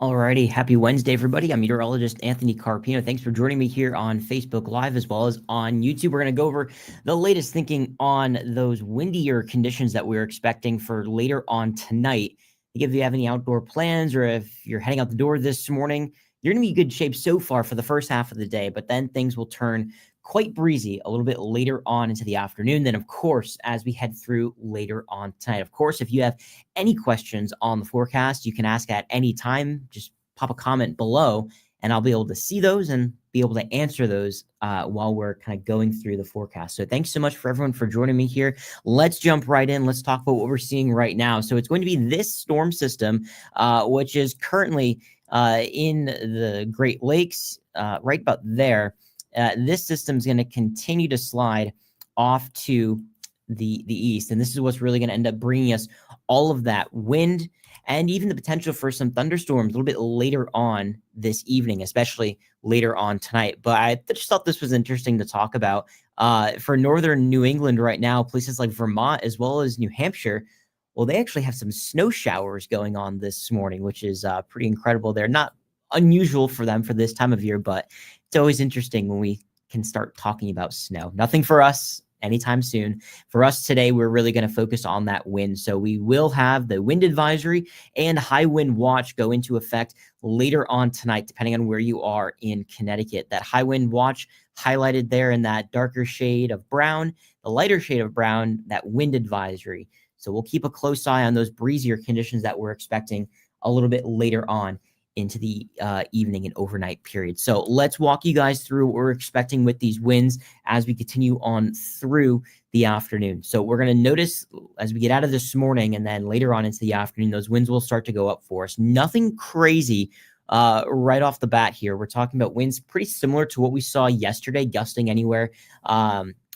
Alrighty, happy Wednesday, everybody. I'm meteorologist Anthony Carpino. Thanks for joining me here on Facebook Live as well as on YouTube. We're going to go over the latest thinking on those windier conditions that we're expecting for later on tonight. If you have any outdoor plans or if you're heading out the door this morning, you're going to be in good shape so far for the first half of the day, but then things will turn quite breezy a little bit later on into the afternoon. Then, of course, as we head through later on tonight, of course, if you have any questions on the forecast, you can ask at any time. Just pop a comment below and I'll be able to see those and be able to answer those while we're kind of going through the forecast. So thanks so much for everyone for joining me here. Let's jump right in. Let's talk about what we're seeing right now. So it's going to be this storm system, which is currently in the Great Lakes, right about there. This system is going to continue to slide off to the east, and this is what's really going to end up bringing us all of that wind and even the potential for some thunderstorms a little bit later on this evening, especially later on tonight. But I just thought this was interesting to talk about. For northern New England right now, places like Vermont as well as New Hampshire, well, they actually have some snow showers going on this morning, which is pretty incredible. They're not unusual for them for this time of year, but it's always interesting when we can start talking about snow. Nothing for us anytime soon. For us today, we're really going to focus on that wind. So we will have the wind advisory and high wind watch go into effect later on tonight, depending on where you are in Connecticut. That high wind watch highlighted there in that darker shade of brown, the lighter shade of brown, that wind advisory. So we'll keep a close eye on those breezier conditions that we're expecting a little bit later on into the evening and overnight period. So let's walk you guys through what we're expecting with these winds as we continue on through the afternoon. So we're going to notice as we get out of this morning and then later on into the afternoon, those winds will start to go up for us. Nothing crazy right off the bat here. We're talking about winds pretty similar to what we saw yesterday, gusting anywhere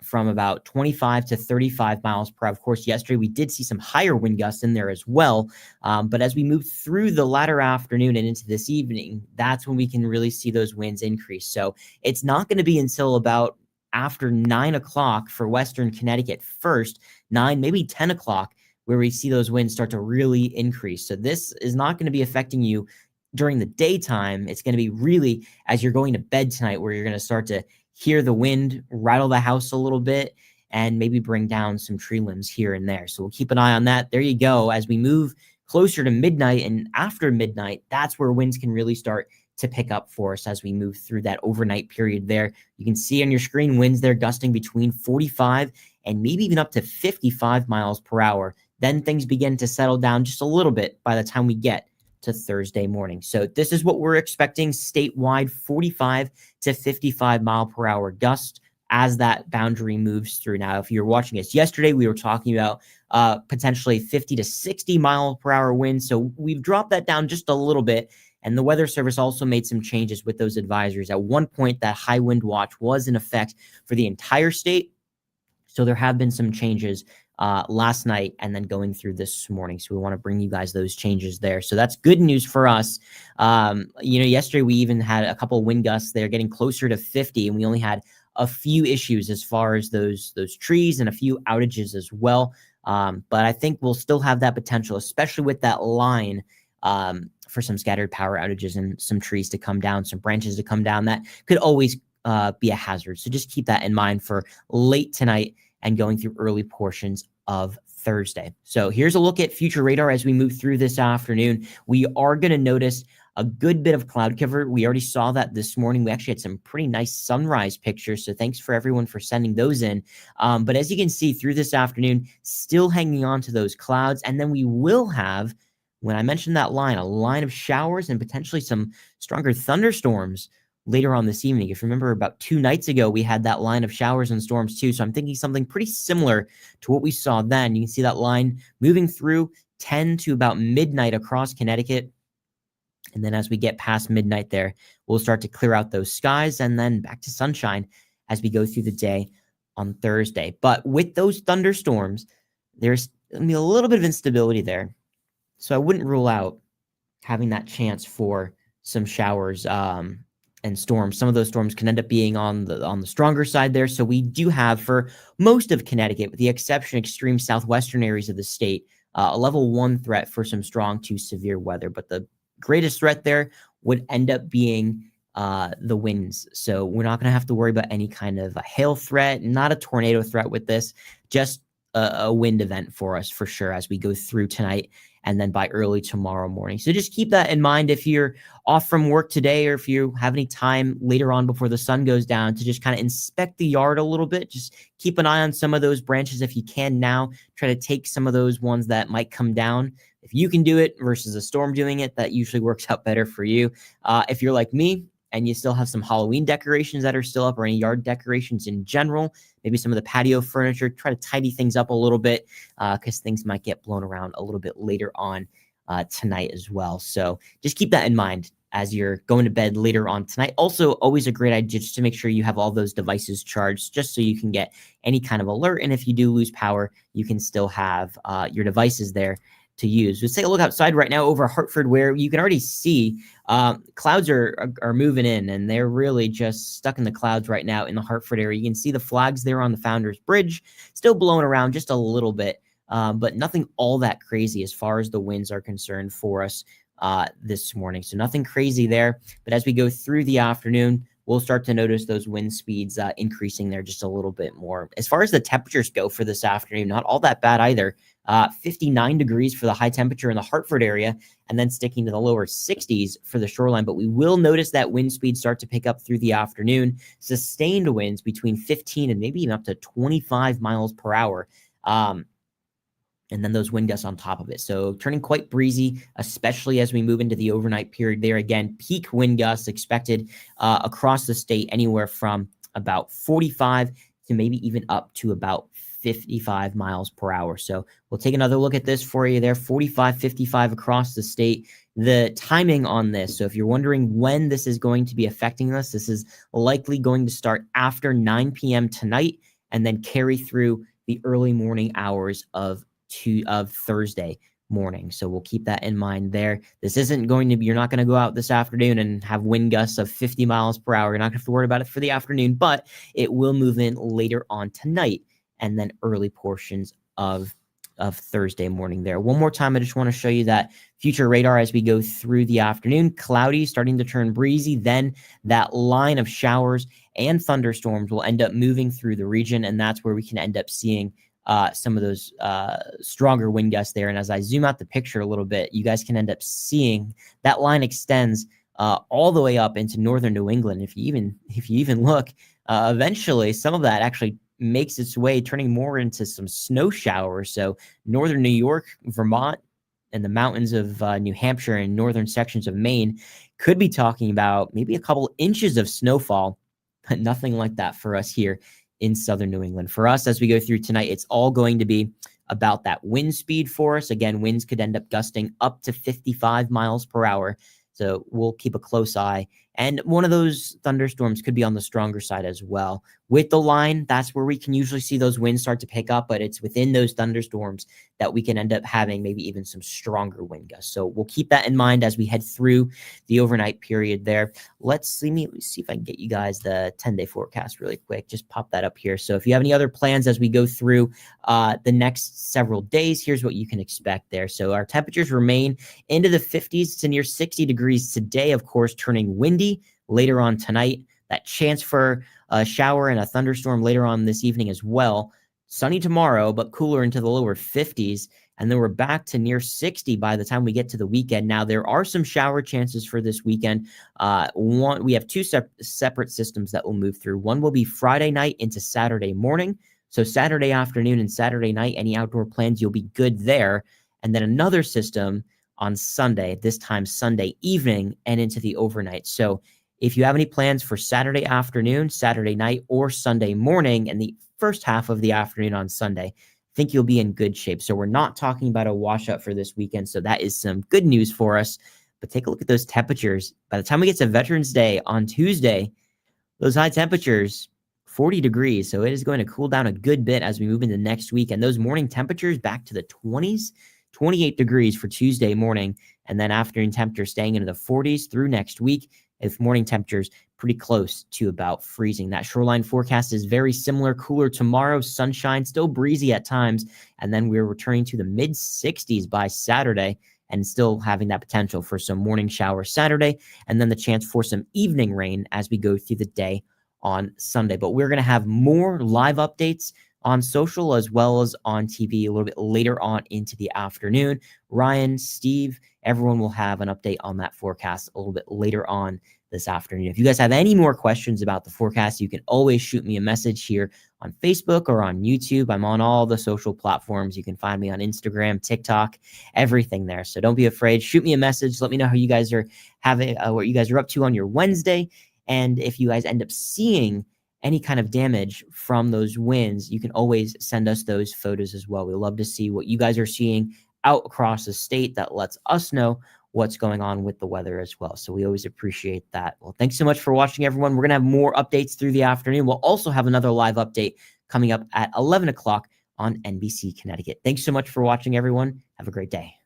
from about 25 to 35 miles per hour. Of course, yesterday we did see some higher wind gusts in there as well. But as we move through the latter afternoon and into this evening, that's when we can really see those winds increase. So it's not going to be until about after 9 o'clock for Western Connecticut first, 9, maybe 10 o'clock, where we see those winds start to really increase. So this is not going to be affecting you during the daytime. It's going to be really as you're going to bed tonight where you're going to start to hear the wind rattle the house a little bit and maybe bring down some tree limbs here and there. So we'll keep an eye on that. There you go. As we move closer to midnight and after midnight, that's where winds can really start to pick up for us as we move through that overnight period there. You can see on your screen winds there gusting between 45 and maybe even up to 55 miles per hour. Then things begin to settle down just a little bit by the time we get to Thursday morning. So this is what we're expecting statewide, 45 to 55 mile per hour gust as that boundary moves through. Now, if you're watching us yesterday, we were talking about potentially 50 to 60 mile per hour winds. So we've dropped that down just a little bit. And the Weather Service also made some changes with those advisories. At one point, that high wind watch was in effect for the entire state. So there have been some changes last night and then going through this morning. So we want to bring you guys those changes there. So that's good news for us. Yesterday we even had a couple of wind gusts there getting closer to 50, and we only had a few issues as far as those trees and a few outages as well. But I think we'll still have that potential, especially with that line for some scattered power outages and some trees to come down, some branches to come down. That could always be a hazard. So just keep that in mind for late tonight and going through early portions of Thursday. So here's a look at future radar as we move through this afternoon. We are going to notice a good bit of cloud cover. We already saw that this morning. We actually had some pretty nice sunrise pictures. So thanks for everyone for sending those in. But as you can see through this afternoon, still hanging on to those clouds. And then we will have, when I mentioned that line, a line of showers and potentially some stronger thunderstorms later on this evening. If you remember, about 2 nights ago, we had that line of showers and storms too. So I'm thinking something pretty similar to what we saw then. You can see that line moving through 10 to about midnight across Connecticut. And then as we get past midnight there, we'll start to clear out those skies and then back to sunshine as we go through the day on Thursday. But with those thunderstorms, there's going to be a little bit of instability there. So I wouldn't rule out having that chance for some showers and storms. Some of those storms can end up being on the stronger side there. So we do have, for most of Connecticut, with the exception of extreme southwestern areas of the state, a level 1 threat for some strong to severe weather. But the greatest threat there would end up being the winds. So we're not going to have to worry about any kind of a hail threat, not a tornado threat with this, just a wind event for us for sure as we go through tonight and then by early tomorrow morning. So just keep that in mind if you're off from work today, or if you have any time later on before the sun goes down to just kind of inspect the yard a little bit. Just keep an eye on some of those branches if you can now. Try to take some of those ones that might come down. If you can do it versus a storm doing it, that usually works out better for you. If you're like me, and you still have some Halloween decorations that are still up, or any yard decorations in general, maybe some of the patio furniture, try to tidy things up a little bit because things might get blown around a little bit later on tonight as well. So just keep that in mind as you're going to bed later on tonight. Also, always a great idea just to make sure you have all those devices charged, just so you can get any kind of alert. And if you do lose power, you can still have your devices there to use. Let's take a look outside right now over Hartford, where you can already see clouds are moving in, and they're really just stuck in the clouds right now in the Hartford area. You can see the flags there on the Founders Bridge still blowing around just a little bit, but nothing all that crazy as far as the winds are concerned for us this morning. So nothing crazy there. But as we go through the afternoon, we'll start to notice those wind speeds increasing there just a little bit more. As far as the temperatures go for this afternoon, not all that bad either. 59 degrees for the high temperature in the Hartford area, and then sticking to the lower 60s for the shoreline. But we will notice that wind speeds start to pick up through the afternoon. Sustained winds between 15 and maybe even up to 25 miles per hour. And then those wind gusts on top of it. So turning quite breezy, especially as we move into the overnight period there. Again, peak wind gusts expected across the state, anywhere from about 45 to maybe even up to about 55 miles per hour. So we'll take another look at this for you there, 45, 55 across the state. The timing on this, so if you're wondering when this is going to be affecting us, this is likely going to start after 9 p.m. tonight and then carry through the early morning hours of Thursday morning. So we'll keep that in mind there. This isn't going to be, you're not going to go out this afternoon and have wind gusts of 50 miles per hour. You're not going to have to worry about it for the afternoon, but it will move in later on tonight and then early portions of Thursday morning there. One more time, I just want to show you that future radar as we go through the afternoon. Cloudy, starting to turn breezy. Then that line of showers and thunderstorms will end up moving through the region, and that's where we can end up seeing some of those stronger wind gusts there. And as I zoom out the picture a little bit, you guys can end up seeing that line extends all the way up into northern New England. If you even look, eventually some of that actually makes its way, turning more into some snow showers. So northern New York, Vermont, and the mountains of New Hampshire and northern sections of Maine could be talking about maybe a couple inches of snowfall, but nothing like that for us here in southern New England. For us, as we go through tonight, it's all going to be about that wind speed for us. Again, winds could end up gusting up to 55 miles per hour. So we'll keep a close eye. And one of those thunderstorms could be on the stronger side as well. With the line, that's where we can usually see those winds start to pick up, but it's within those thunderstorms that we can end up having maybe even some stronger wind gusts. So we'll keep that in mind as we head through the overnight period there. Let's see if I can get you guys the 10-day forecast really quick. Just pop that up here. So if you have any other plans as we go through the next several days, here's what you can expect there. So our temperatures remain into the 50s to near 60 degrees today, of course, turning windy later on tonight. That chance for a shower and a thunderstorm later on this evening as well. Sunny tomorrow, but cooler into the lower 50s. And then we're back to near 60 by the time we get to the weekend. Now, there are some shower chances for this weekend. We have two separate systems that will move through. One will be Friday night into Saturday morning. So Saturday afternoon and Saturday night, any outdoor plans, you'll be good there. And then another system on Sunday, this time Sunday evening and into the overnight. So if you have any plans for Saturday afternoon, Saturday night, or Sunday morning and the first half of the afternoon on Sunday, I think you'll be in good shape. So we're not talking about a washout for this weekend. So that is some good news for us. But take a look at those temperatures. By the time we get to Veterans Day on Tuesday, those high temperatures, 40 degrees. So it is going to cool down a good bit as we move into next week. And those morning temperatures back to the 20s, 28 degrees for Tuesday morning. And then afternoon temperatures staying into the 40s through next week. If morning temperatures pretty close to about freezing. That shoreline forecast is very similar. Cooler tomorrow, sunshine, still breezy at times. And then we're returning to the mid 60s by Saturday. and still having that potential for some morning showers Saturday, and then the chance for some evening rain as we go through the day on Sunday. But we're going to have more live updates on social as well as on TV a little bit later on into the afternoon. Ryan, Steve, everyone will have an update on that forecast a little bit later on this afternoon. If you guys have any more questions about the forecast, you can always shoot me a message here on Facebook or on YouTube. I'm on all the social platforms. You can find me on Instagram, TikTok, everything there. So don't be afraid. Shoot me a message. Let me know how you guys are having, what you guys are up to on your Wednesday. And if you guys end up seeing any kind of damage from those winds, you can always send us those photos as well. We love to see what you guys are seeing out across the state. That lets us know what's going on with the weather as well. So we always appreciate that. Well, thanks so much for watching, everyone. We're going to have more updates through the afternoon. We'll also have another live update coming up at 11 o'clock on NBC Connecticut. Thanks so much for watching, everyone. Have a great day.